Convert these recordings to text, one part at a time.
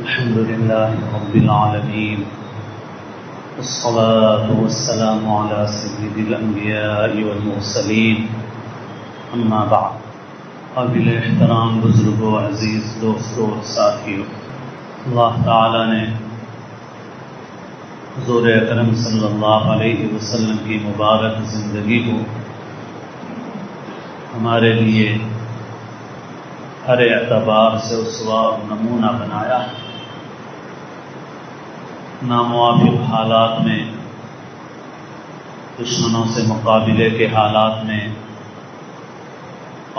الحمد لله رب العالمين والصلاة والسلام على سيد الأنبياء والمرسلين اما بعد قابل احترام بزرگوں عزیز دوستوں اور ساتھیوں، اللہ تعالی نے حضور اکرم صلی اللہ علیہ وسلم کی مبارک زندگی کو ہمارے لیے ہر اعتبار سے اسوہ اور نمونہ بنایا ہے۔ ناموافق حالات میں، دشمنوں سے مقابلے کے حالات میں،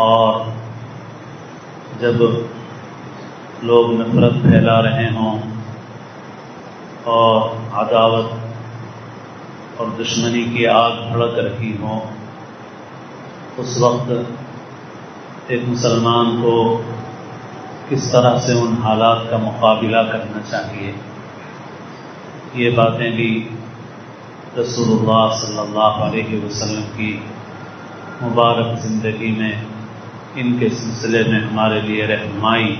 اور جب لوگ نفرت پھیلا رہے ہوں اور عداوت اور دشمنی کی آگ بھڑک رہی ہو، اس وقت ایک مسلمان کو کس طرح سے ان حالات کا مقابلہ کرنا چاہیے، یہ باتیں بھی رسول اللہ صلی اللہ علیہ وسلم کی مبارک زندگی میں ان کے سلسلے میں ہمارے لیے رہنمائی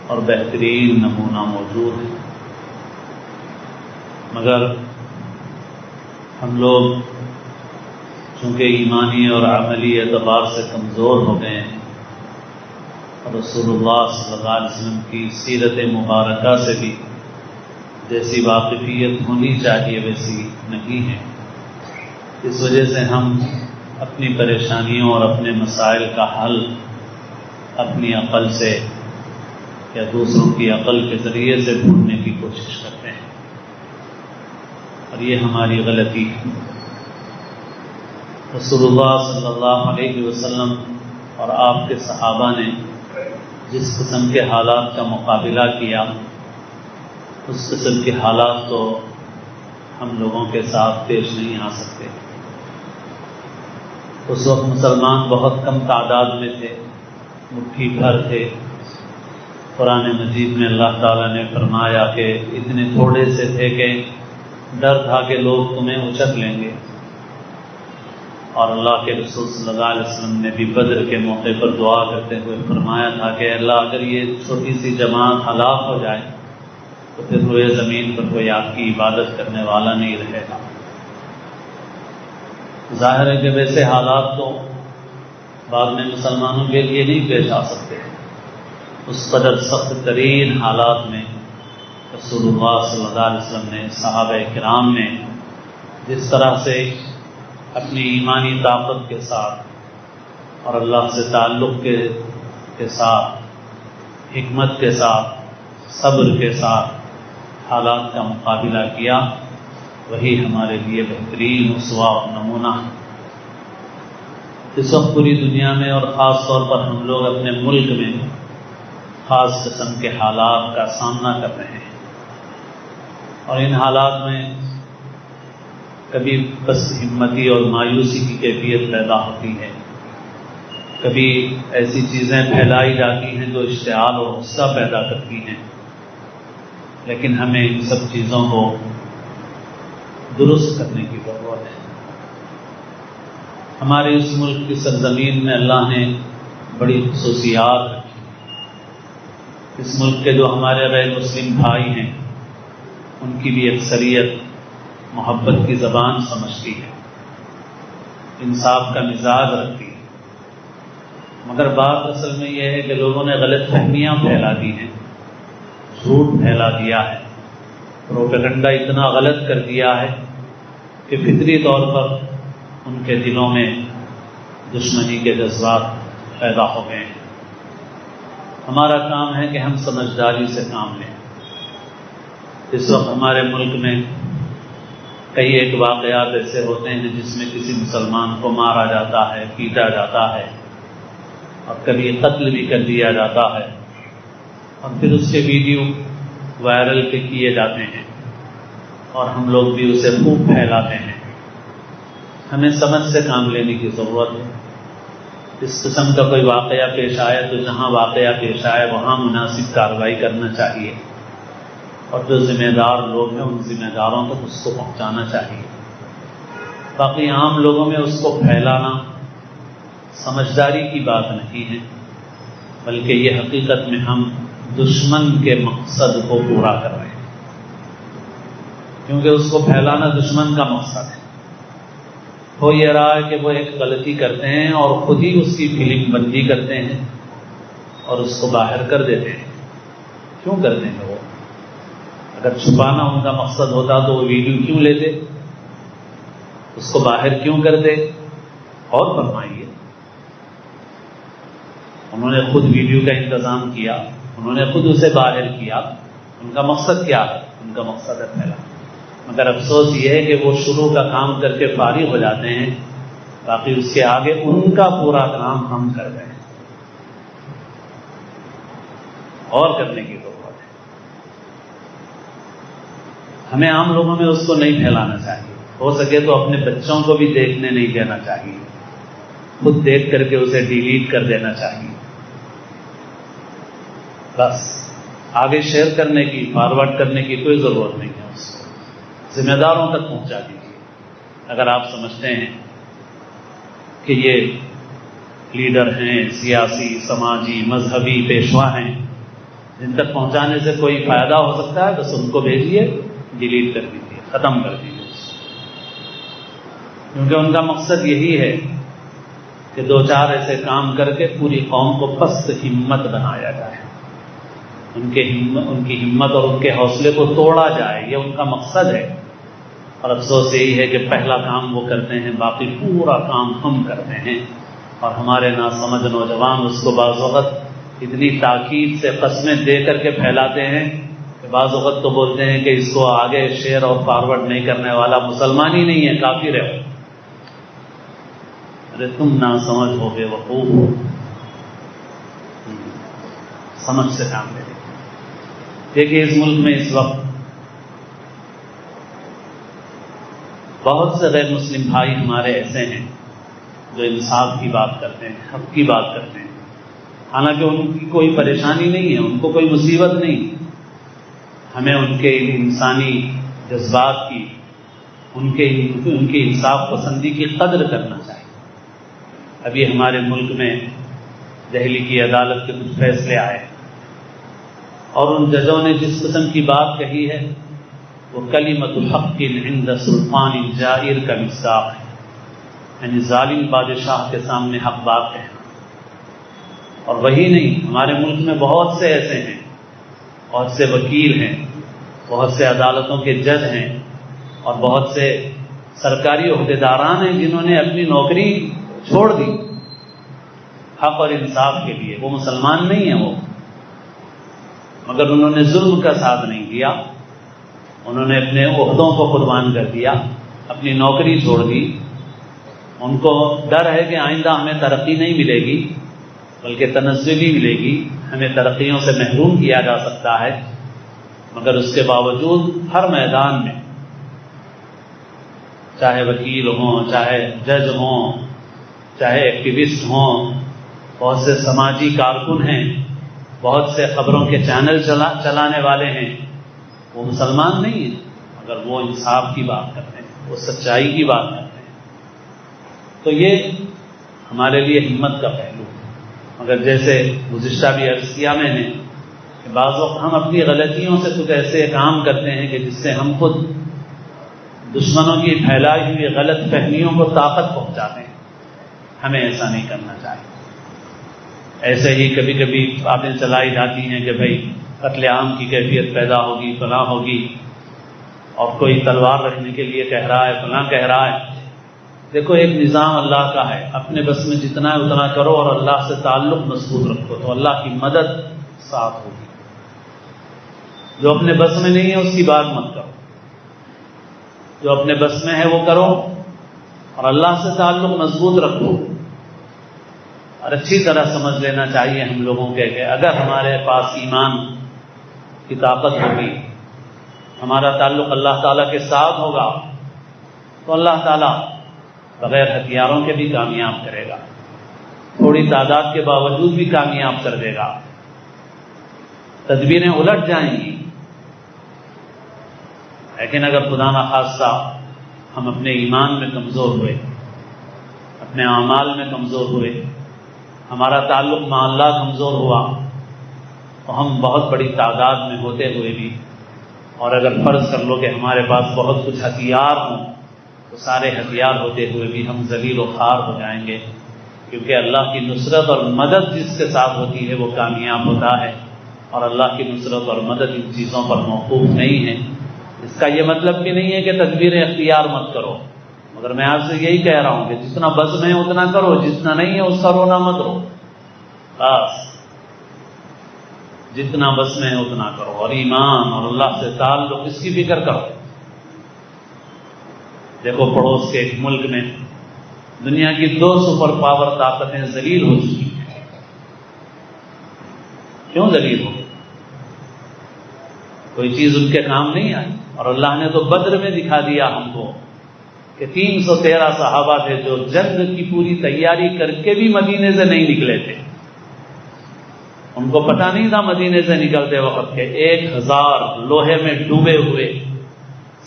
اور بہترین نمونہ موجود ہے۔ مگر ہم لوگ چونکہ ایمانی اور عملی اعتبار سے کمزور ہو گئے ہیں اور رسول اللہ صلی اللہ علیہ وسلم کی سیرت مبارکہ سے بھی جیسی واقفیت ہونی چاہیے ویسی نہیں ہے، اس وجہ سے ہم اپنی پریشانیوں اور اپنے مسائل کا حل اپنی عقل سے یا دوسروں کی عقل کے ذریعے سے ڈھونڈنے کی کوشش کرتے ہیں، اور یہ ہماری غلطی ہے۔ رسول اللہ صلی اللہ علیہ وسلم اور آپ کے صحابہ نے جس قسم کے حالات کا مقابلہ کیا، اس قسم کے حالات تو ہم لوگوں کے ساتھ پیش نہیں آ سکتے۔ اس وقت مسلمان بہت کم تعداد میں تھے، مٹھی بھر تھے۔ قرآن مجید میں اللہ تعالیٰ نے فرمایا کہ اتنے تھوڑے سے تھے کہ ڈر تھا کہ لوگ تمہیں اچک لیں گے، اور اللہ کے رسول صلی اللہ علیہ وسلم نے بھی بدر کے موقع پر دعا کرتے ہوئے فرمایا تھا کہ اللہ اگر یہ چھوٹی سی جماعت ہلاک ہو جائے تو پھر روئے زمین پر کوئی آپ کی عبادت کرنے والا نہیں رہے گا۔ ظاہر ہے کہ ویسے حالات تو بعد میں مسلمانوں کے لیے نہیں پیش آ سکتے۔ اس قدر سخت ترین حالات میں رسول اللہ صلی اللہ علیہ وسلم نے، صحابہ کرام نے جس طرح سے اپنی ایمانی طاقت کے ساتھ اور اللہ سے تعلق کے ساتھ، حکمت کے ساتھ، صبر کے ساتھ حالات کا مقابلہ کیا، وہی ہمارے لیے بہترین اسوہ اور نمونہ ہے۔ اس وقت پوری دنیا میں اور خاص طور پر ہم لوگ اپنے ملک میں خاص قسم کے حالات کا سامنا کر رہے ہیں، اور ان حالات میں کبھی پست ہمتی اور مایوسی کی کیفیت پیدا ہوتی ہے، کبھی ایسی چیزیں پھیلائی جاتی ہیں جو اشتعال اور غصہ پیدا کرتی ہیں، لیکن ہمیں ان سب چیزوں کو درست کرنے کی ضرورت ہے۔ ہمارے اس ملک کی سرزمین میں اللہ نے بڑی خصوصیات رکھی۔ اس ملک کے جو ہمارے غیر مسلم بھائی ہیں، ان کی بھی اکثریت محبت کی زبان سمجھتی ہے، انصاف کا مزاج رکھتی ہے، مگر بات اصل میں یہ ہے کہ لوگوں نے غلط فہمیاں پھیلا دی ہیں، جھوٹ پھیلا دیا ہے، پروپیگنڈا اتنا غلط کر دیا ہے کہ فطری طور پر ان کے دلوں میں دشمنی کے جذبات پیدا ہو گئے ہیں۔ ہمارا کام ہے کہ ہم سمجھداری سے کام لیں۔ اس وقت ہمارے ملک میں کئی ایک واقعات ایسے ہوتے ہیں جس میں کسی مسلمان کو مارا جاتا ہے، پیٹا جاتا ہے، اور کبھی قتل بھی کر دیا جاتا ہے، اور پھر اس کے ویڈیو وائرل کیے جاتے ہیں اور ہم لوگ بھی اسے خوب پھیلاتے ہیں۔ ہمیں سمجھ سے کام لینے کی ضرورت ہے۔ اس قسم کا کوئی واقعہ پیش آئے تو جہاں واقعہ پیش آئے وہاں مناسب کارروائی کرنا چاہیے، اور جو ذمہ دار لوگ ہیں ان ذمہ داروں تک اس کو پہنچانا چاہیے۔ باقی عام لوگوں میں اس کو پھیلانا سمجھداری کی بات نہیں ہے، بلکہ یہ حقیقت میں ہم دشمن کے مقصد کو پورا کر رہے ہیں، کیونکہ اس کو پھیلانا دشمن کا مقصد ہے۔ ہو یہ رہا ہے کہ وہ ایک غلطی کرتے ہیں اور خود ہی اس کی فلم بندی کرتے ہیں اور اس کو باہر کر دیتے ہیں۔ کیوں کرتے ہیں وہ؟ اگر چھپانا ان کا مقصد ہوتا تو وہ ویڈیو کیوں لیتے، اس کو باہر کیوں کرتے؟ اور فرمائیے، انہوں نے خود ویڈیو کا انتظام کیا، انہوں نے خود اسے باہر کیا، ان کا مقصد کیا ہے؟ ان کا مقصد ہے پھیلانا۔ مگر افسوس یہ ہے کہ وہ شروع کا کام کر کے فارغ ہو جاتے ہیں، باقی اس کے آگے ان کا پورا کام ہم کر رہے ہیں، اور کرنے کی ضرورت ہے۔ ہمیں عام لوگوں میں اس کو نہیں پھیلانا چاہیے، ہو سکے تو اپنے بچوں کو بھی دیکھنے نہیں دینا چاہیے، خود دیکھ کر کے اسے ڈیلیٹ کر دینا چاہیے، بس آگے شیئر کرنے کی، فارورڈ کرنے کی کوئی ضرورت نہیں ہے۔ اس کو ذمہ داروں تک پہنچا دیجیے۔ اگر آپ سمجھتے ہیں کہ یہ لیڈر ہیں، سیاسی، سماجی، مذہبی پیشوا ہیں، جن تک پہنچانے سے کوئی فائدہ ہو سکتا ہے، بس ان کو بھیجیے، ڈیلیٹ کر دیجیے، ختم کر دیجیے، کیونکہ ان کا مقصد یہی ہے کہ دو چار ایسے کام کر کے پوری قوم کو پست ہمت بنایا جائے، ان کی ہمت اور ان کے حوصلے کو توڑا جائے، یہ ان کا مقصد ہے۔ اور افسوس یہی ہے کہ پہلا کام وہ کرتے ہیں، باقی پورا کام ہم کرتے ہیں، اور ہمارے ناسمجھ نوجوان اس کو بعض وقت اتنی تاکید سے قسمیں دے کر کے پھیلاتے ہیں کہ بعض وقت تو بولتے ہیں کہ اس کو آگے شیئر اور فارورڈ نہیں کرنے والا مسلمان ہی نہیں ہے، کافر ہے۔ ارے تم ناسمجھ ہو گے، وقوف ہو، سمجھ سے کام لے۔ دیکھیے اس ملک میں اس وقت بہت سے غیر مسلم بھائی ہمارے ایسے ہیں جو انصاف کی بات کرتے ہیں، حق کی بات کرتے ہیں، حالانکہ ان کی کوئی پریشانی نہیں ہے، ان کو کوئی مصیبت نہیں۔ ہمیں ان کے انسانی جذبات کی، ان کی انصاف پسندی کی قدر کرنا چاہیے۔ ابھی ہمارے ملک میں دہلی کی عدالت کے کچھ فیصلے آئے اور ان ججوں نے جس قسم کی بات کہی ہے وہ کلمۃ الحق عند سلطان جائر کا مصداق ہے، یعنی ظالم بادشاہ کے سامنے حق بات کہنا۔ اور وہی نہیں، ہمارے ملک میں بہت سے ایسے ہیں، بہت سے وکیل ہیں، بہت سے عدالتوں کے جج ہیں، اور بہت سے سرکاری عہدیداران ہیں جنہوں نے اپنی نوکری چھوڑ دی حق اور انصاف کے لیے۔ وہ مسلمان نہیں ہیں وہ، مگر انہوں نے ظلم کا ساتھ نہیں دیا، انہوں نے اپنے عہدوں کو قربان کر دیا، اپنی نوکری چھوڑ دی۔ ان کو ڈر ہے کہ آئندہ ہمیں ترقی نہیں ملے گی بلکہ تنزلی ملے گی، ہمیں ترقیوں سے محروم کیا جا سکتا ہے، مگر اس کے باوجود ہر میدان میں، چاہے وکیل ہوں، چاہے جج ہوں، چاہے ایکٹیوسٹ ہوں، بہت سے سماجی کارکن ہیں، بہت سے خبروں کے چینل چلانے والے ہیں، وہ مسلمان نہیں ہیں مگر وہ انصاف کی بات کرتے ہیں، وہ سچائی کی بات کرتے ہیں۔ تو یہ ہمارے لیے ہمت کا پہلو ہے۔ مگر جیسے گزشتہ بھی عرض کیا میں نے کہ بعض وقت ہم اپنی غلطیوں سے کچھ ایسے کام کرتے ہیں کہ جس سے ہم خود دشمنوں کی پھیلائی ہوئی غلط فہمیوں کو طاقت پہنچاتے ہیں۔ ہمیں ایسا نہیں کرنا چاہیے۔ ایسے ہی کبھی کبھی باتیں چلائی جاتی ہیں کہ بھائی قتل عام کی کیفیت پیدا ہوگی، فلاں ہوگی، اور کوئی تلوار رکھنے کے لیے کہہ رہا ہے، فلاں کہہ رہا ہے۔ دیکھو ایک نظام اللہ کا ہے، اپنے بس میں جتنا ہے اتنا کرو اور اللہ سے تعلق مضبوط رکھو تو اللہ کی مدد ساتھ ہوگی۔ جو اپنے بس میں نہیں ہے اس کی بات مت کرو، جو اپنے بس میں ہے وہ کرو اور اللہ سے تعلق مضبوط رکھو۔ اور اچھی طرح سمجھ لینا چاہیے ہم لوگوں کے کہ اگر ہمارے پاس ایمان کی طاقت ہوگی، ہمارا تعلق اللہ تعالیٰ کے ساتھ ہوگا تو اللہ تعالیٰ بغیر ہتھیاروں کے بھی کامیاب کرے گا، تھوڑی تعداد کے باوجود بھی کامیاب کر دے گا، تدبیریں الٹ جائیں گی۔ لیکن اگر خدا نخواستہ ہم اپنے ایمان میں کمزور ہوئے، اپنے اعمال میں کمزور ہوئے، ہمارا تعلق مع اللہ کمزور ہوا، تو ہم بہت بڑی تعداد میں ہوتے ہوئے بھی، اور اگر فرض کر لو کہ ہمارے پاس بہت کچھ ہتھیار ہوں تو سارے ہتھیار ہوتے ہوئے بھی ہم ذلیل و خوار ہو جائیں گے، کیونکہ اللہ کی نصرت اور مدد جس کے ساتھ ہوتی ہے وہ کامیاب ہوتا ہے، اور اللہ کی نصرت اور مدد ان چیزوں پر موقوف نہیں ہے۔ اس کا یہ مطلب بھی نہیں ہے کہ تدبیریں اختیار مت کرو، مگر میں آپ سے یہی کہہ رہا ہوں کہ جتنا بس میں اتنا کرو، جتنا نہیں ہے اس کا رونا مت رو، بس جتنا بس میں اتنا کرو، اور ایمان اور اللہ سے تعلق اس کی فکر کرو۔ دیکھو پڑوس کے ایک ملک میں دنیا کی 2 سپر پاور طاقتیں ذلیل ہو چکی ہیں۔ کیوں ذلیل ہو؟ کوئی چیز ان کے کام نہیں آئی، اور اللہ نے تو بدر میں دکھا دیا ہم کو کہ 313 صحابہ تھے جو جنگ کی پوری تیاری کر کے بھی مدینے سے نہیں نکلے تھے۔ ان کو پتہ نہیں تھا مدینے سے نکلتے وقت کہ 1000 لوہے میں ڈوبے ہوئے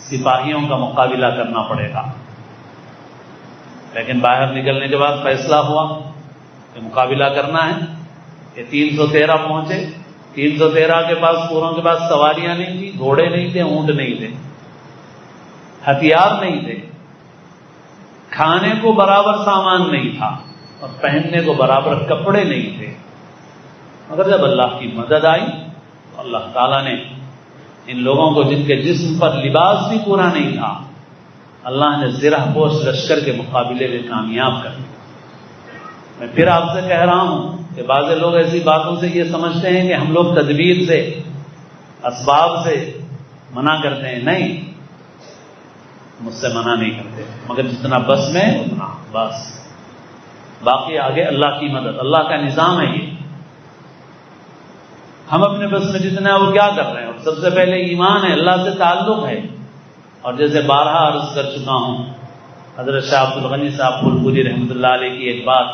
سپاہیوں کا مقابلہ کرنا پڑے گا، لیکن باہر نکلنے کے بعد فیصلہ ہوا کہ مقابلہ کرنا ہے۔ کہ 313 پہنچے، 313 کے پاس پوروں کے پاس سواریاں نہیں تھی، گھوڑے نہیں تھے، اونٹ نہیں تھے، ہتھیار نہیں تھے، کھانے کو برابر سامان نہیں تھا، اور پہننے کو برابر کپڑے نہیں تھے، مگر جب اللہ کی مدد آئی تو اللہ تعالیٰ نے ان لوگوں کو، جن کے جسم پر لباس بھی پورا نہیں تھا، اللہ نے زرہ پوش لشکر کے مقابلے میں کامیاب کر دیا۔ میں پھر آپ سے کہہ رہا ہوں کہ بعض لوگ ایسی باتوں سے یہ سمجھتے ہیں کہ ہم لوگ تدبیر سے، اسباب سے منع کرتے ہیں۔ نہیں، مجھ سے منع نہیں کرتے، مگر جتنا بس میں اتنا بس، باقی آگے اللہ کی مدد، اللہ کا نظام ہے یہ۔ ہم اپنے بس میں جتنا ہے وہ کیا کر رہے ہیں؟ اور سب سے پہلے ایمان ہے، اللہ سے تعلق ہے، اور جیسے بارہا عرض کر چکا ہوں، حضرت شاہ عبد الغنی صاحب پھولپوری رحمۃ اللہ علیہ کی ایک بات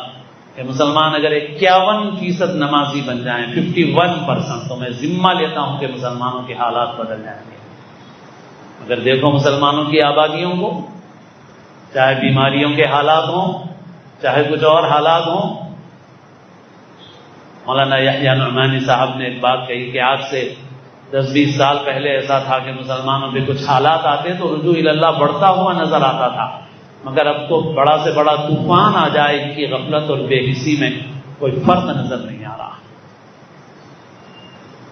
کہ مسلمان اگر 51% نمازی بن جائیں، 51%، تو میں ذمہ لیتا ہوں کہ مسلمانوں کے حالات بدل جائیں گے۔ اگر دیکھو مسلمانوں کی آبادیوں کو، چاہے بیماریوں کے حالات ہوں، چاہے کچھ اور حالات ہوں۔ مولانا یحییٰ نعمانی صاحب نے ایک بات کہی کہ آج سے 10-20 سال پہلے ایسا تھا کہ مسلمانوں پہ کچھ حالات آتے تو رجوع اللہ بڑھتا ہوا نظر آتا تھا، مگر اب تو بڑا سے بڑا طوفان آ جائے ان کی غفلت اور بے حسی میں کوئی فرق نظر نہیں آ رہا۔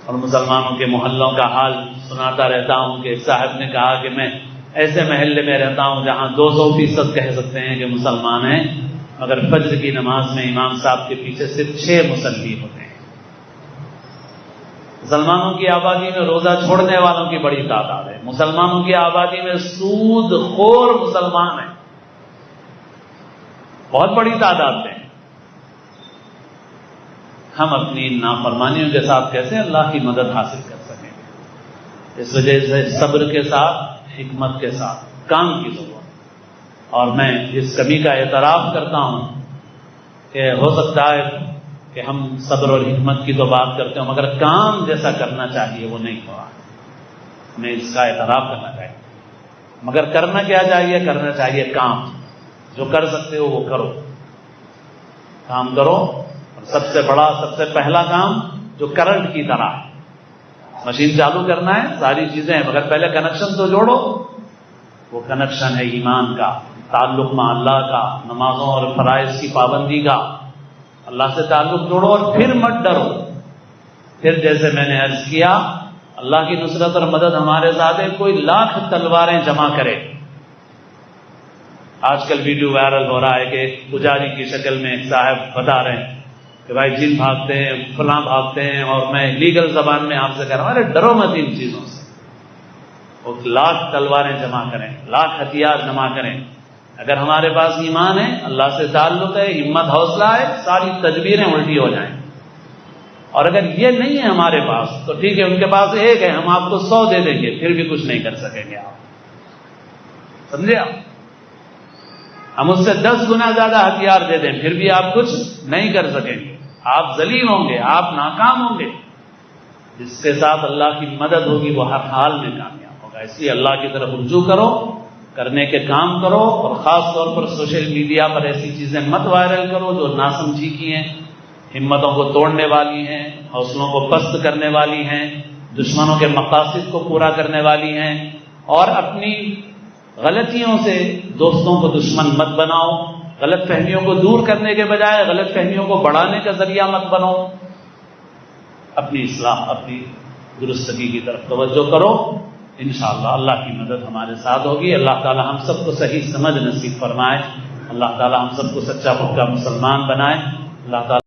اور مسلمانوں کے محلوں کا حال سناتا رہتا ہوں کہ ایک صاحب نے کہا کہ میں ایسے محلے میں رہتا ہوں جہاں 200% کہہ سکتے ہیں کہ مسلمان ہیں، مگر فجر کی نماز میں امام صاحب کے پیچھے صرف 6 مصلی ہوتے ہیں۔ مسلمانوں کی آبادی میں روزہ چھوڑنے والوں کی بڑی تعداد ہے، مسلمانوں کی آبادی میں سود خور مسلمان ہیں، بہت بڑی تعداد میں۔ ہم اپنی نافرمانیوں کے ساتھ کیسے اللہ کی مدد حاصل کر سکیں گے؟ اس وجہ سے صبر کے ساتھ، حکمت کے ساتھ کام کی ضرورت۔ اور میں اس کمی کا اعتراف کرتا ہوں کہ ہو سکتا ہے کہ ہم صبر اور حکمت کی تو بات کرتے ہوں، مگر کام جیسا کرنا چاہیے وہ نہیں ہو رہا، ہمیں اس کا اعتراف کرنا چاہیے۔ مگر کرنا کیا چاہیے؟ کرنا چاہیے کام، جو کر سکتے ہو وہ کرو، کام کرو۔ اور سب سے بڑا، سب سے پہلا کام جو کرنٹ کی طرح ہے، مشین چالو کرنا ہے، ساری چیزیں ہیں، مگر پہلے کنیکشن تو جوڑو۔ وہ کنیکشن ہے ایمان کا، تعلق مع اللہ کا، نمازوں اور فرائض کی پابندی کا، اللہ سے تعلق جوڑو، اور پھر مت ڈرو۔ پھر جیسے میں نے عرض کیا، اللہ کی نصرت اور مدد ہمارے ساتھ ہے، کوئی 1,00,000 تلواریں جمع کرے۔ آج کل ویڈیو وائرل ہو رہا ہے کہ پجاری کی شکل میں ایک صاحب بتا رہے ہیں کہ بھائی جن بھاگتے ہیں، فلاں بھاگتے ہیں، اور میں لیگل زبان میں آپ سے کہہ رہا ہوں، ارے ڈرو مت ان چیزوں سے۔ وہ 1,00,000 تلواریں جمع کریں، 1,00,000 ہتھیار جمع کریں۔ اگر ہمارے پاس ایمان ہے، اللہ سے تعلق ہے، ہمت حوصلہ ہے، ساری تدبیریں الٹی ہو جائیں۔ اور اگر یہ نہیں ہے ہمارے پاس تو ٹھیک ہے، ان کے پاس ایک ہے، ہم آپ کو 100 دے دیں گے، پھر بھی کچھ نہیں کر سکیں گے آپ، سمجھے آپ؟ ہم اس سے 10 گنا زیادہ ہتھیار دے دیں، پھر بھی آپ کچھ نہیں کر سکیں گے، آپ ذلیل ہوں گے، آپ ناکام ہوں گے۔ جس کے ساتھ اللہ کی مدد ہوگی وہ ہر حال میں کامیاب ہوگا۔ اس لیے اللہ کی طرف رجوع کرو، کرنے کے کام کرو، اور خاص طور پر سوشل میڈیا پر ایسی چیزیں مت وائرل کرو جو ناسمجھی کی ہیں۔ ہمتوں کو توڑنے والی ہیں، حوصلوں کو پست کرنے والی ہیں، دشمنوں کے مقاصد کو پورا کرنے والی ہیں، اور اپنی غلطیوں سے دوستوں کو دشمن مت بناؤ، غلط فہمیوں کو دور کرنے کے بجائے غلط فہمیوں کو بڑھانے کا ذریعہ مت بنو، اپنی اصلاح، اپنی درستگی کی طرف توجہ کرو، انشاءاللہ اللہ کی مدد ہمارے ساتھ ہوگی۔ اللہ تعالی ہم سب کو صحیح سمجھ نصیب فرمائے، اللہ تعالی ہم سب کو سچا پکا مسلمان بنائے، اللہ تعالی